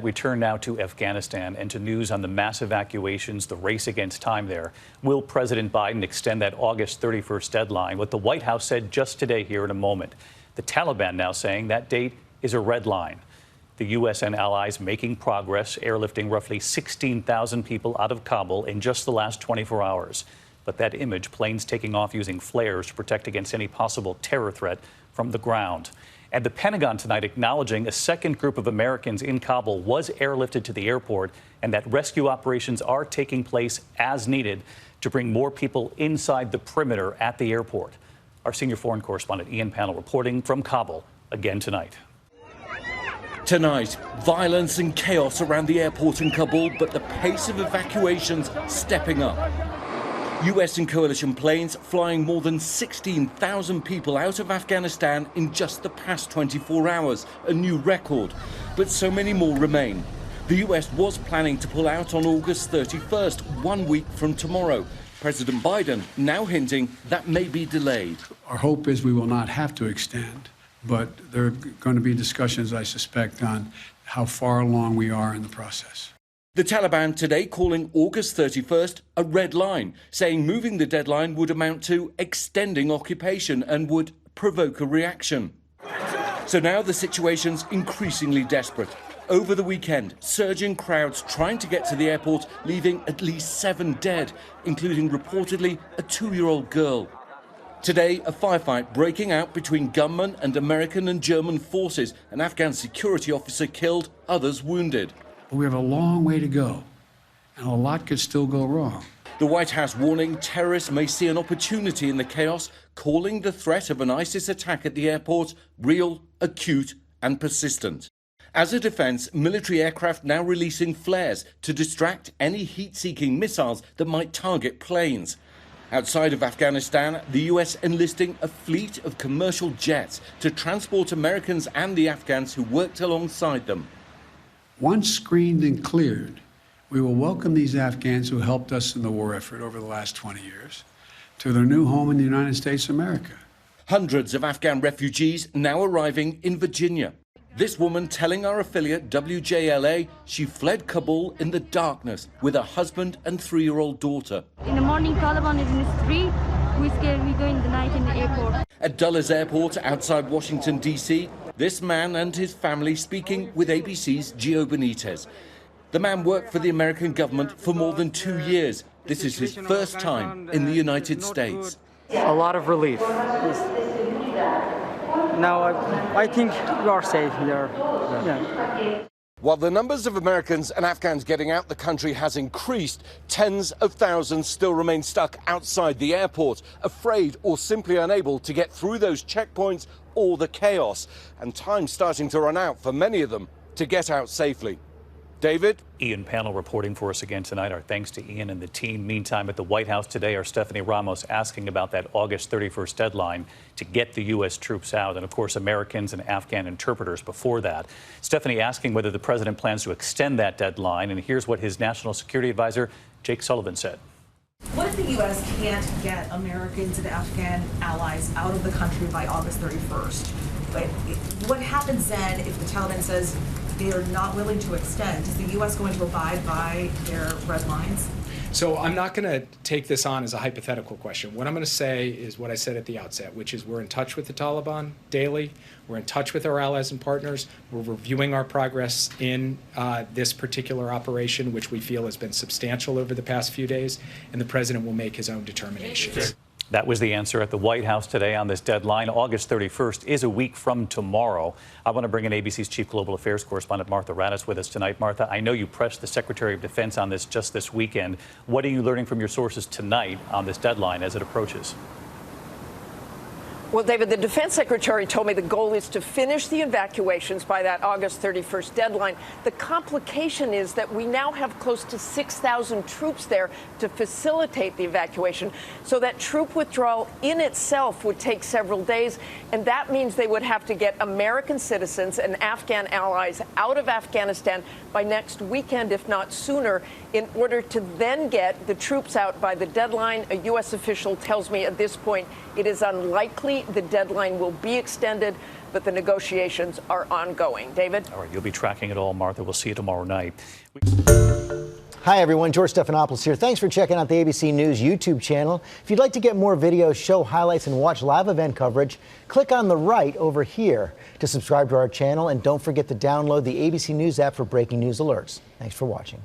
We turn now to Afghanistan and to news on the mass evacuations, the race against time there. Will President Biden extend that August 31st deadline? What the White House said just today here in a moment. The Taliban now saying that date is a red line. The U.S. and allies making progress, airlifting roughly 16,000 people out of Kabul in just the last 24 hours. But that image, planes taking off using flares to protect against any possible terror threat from the ground. And the Pentagon tonight acknowledging a second group of Americans in Kabul was airlifted to the airport and that rescue operations are taking place as needed to bring more people inside the perimeter at the airport. Our senior foreign correspondent Ian Pannell reporting from Kabul again tonight. Tonight, violence and chaos around the airport in Kabul, but the pace of evacuations stepping up. US and coalition planes flying more than 16,000 people out of Afghanistan in just the past 24 hours, a new record. But so many more remain. The US was planning to pull out on August 31st, 1 week from tomorrow. President Biden now hinting that may be delayed. Our hope is we will not have to extend, but there are going to be discussions, I suspect, on how far along we are in the process. The Taliban today calling August 31st a red line, saying moving the deadline would amount to extending occupation and would provoke a reaction. So now the situation's increasingly desperate. Over the weekend, surging crowds trying to get to the airport, leaving at least 7 dead, including reportedly a 2-year-old girl. Today, a firefight breaking out between gunmen and American and German forces. An Afghan security officer killed, others wounded. But we have a long way to go, and a lot could still go wrong. The White House warning terrorists may see an opportunity in the chaos, calling the threat of an ISIS attack at the airport real, acute, and persistent. As a defense, military aircraft now releasing flares to distract any heat-seeking missiles that might target planes. Outside of Afghanistan, the US enlisting a fleet of commercial jets to transport Americans and the Afghans who worked alongside them. Once screened and cleared, we will welcome these Afghans who helped us in the war effort over the last 20 years to their new home in the United States of America. Hundreds of Afghan refugees now arriving in Virginia. This woman telling our affiliate WJLA she fled Kabul in the darkness with her husband and 3-year-old daughter. In the morning, Taliban is in the street. We're scared we go in the night in the airport. At Dulles Airport outside Washington, D.C., this man and his family speaking with ABC's Gio Benitez. The man worked for the American government for more than 2 years. This is his first time in the United States. A lot of relief. Now I think we are safe here. Yeah. While the numbers of Americans and Afghans getting out the country has increased, tens of thousands still remain stuck outside the airport, afraid or simply unable to get through those checkpoints or the chaos. And time starting to run out for many of them to get out safely. David? Ian Pannell reporting for us again tonight. Our thanks to Ian and the team. Meantime, at the White House today, our Stephanie Ramos asking about that August 31st deadline to get the U.S. troops out, and of course, Americans and Afghan interpreters before that. Stephanie asking whether the president plans to extend that deadline, and here's what his national security advisor, Jake Sullivan, said. What if the U.S. can't get Americans and Afghan allies out of the country by August 31st? But what happens then if the Taliban says they are not willing to extend? Is the U.S. going to abide by their red lines? So I'm not going to take this on as a hypothetical question. What I'm going to say is what I said at the outset, which is we're in touch with the Taliban daily. We're in touch with our allies and partners. We're reviewing our progress in this particular operation, which we feel has been substantial over the past few days, and the president will make his own determinations. That was the answer at the White House today on this deadline. August 31st is a week from tomorrow. I want to bring in ABC's Chief Global Affairs Correspondent Martha Raddatz with us tonight. Martha, I know you pressed the Secretary of Defense on this just this weekend. What are you learning from your sources tonight on this deadline as it approaches? Well, David, the defense secretary told me the goal is to finish the evacuations by that August 31st deadline. The complication is that we now have close to 6,000 troops there to facilitate the evacuation. So that troop withdrawal in itself would take several days. And that means they would have to get American citizens and Afghan allies out of Afghanistan by next weekend, if not sooner, in order to then get the troops out by the deadline. A U.S. official tells me at this point it is unlikely May, the deadline will be extended, but the negotiations are ongoing. David? All right, you'll be tracking it all, Martha. We'll see you tomorrow night. Hi, everyone. George Stephanopoulos here. Thanks for checking out the ABC News YouTube channel. If you'd like to get more videos, show highlights, and watch live event coverage, click on the right over here to subscribe to our channel. And don't forget to download the ABC News app for breaking news alerts. Thanks for watching.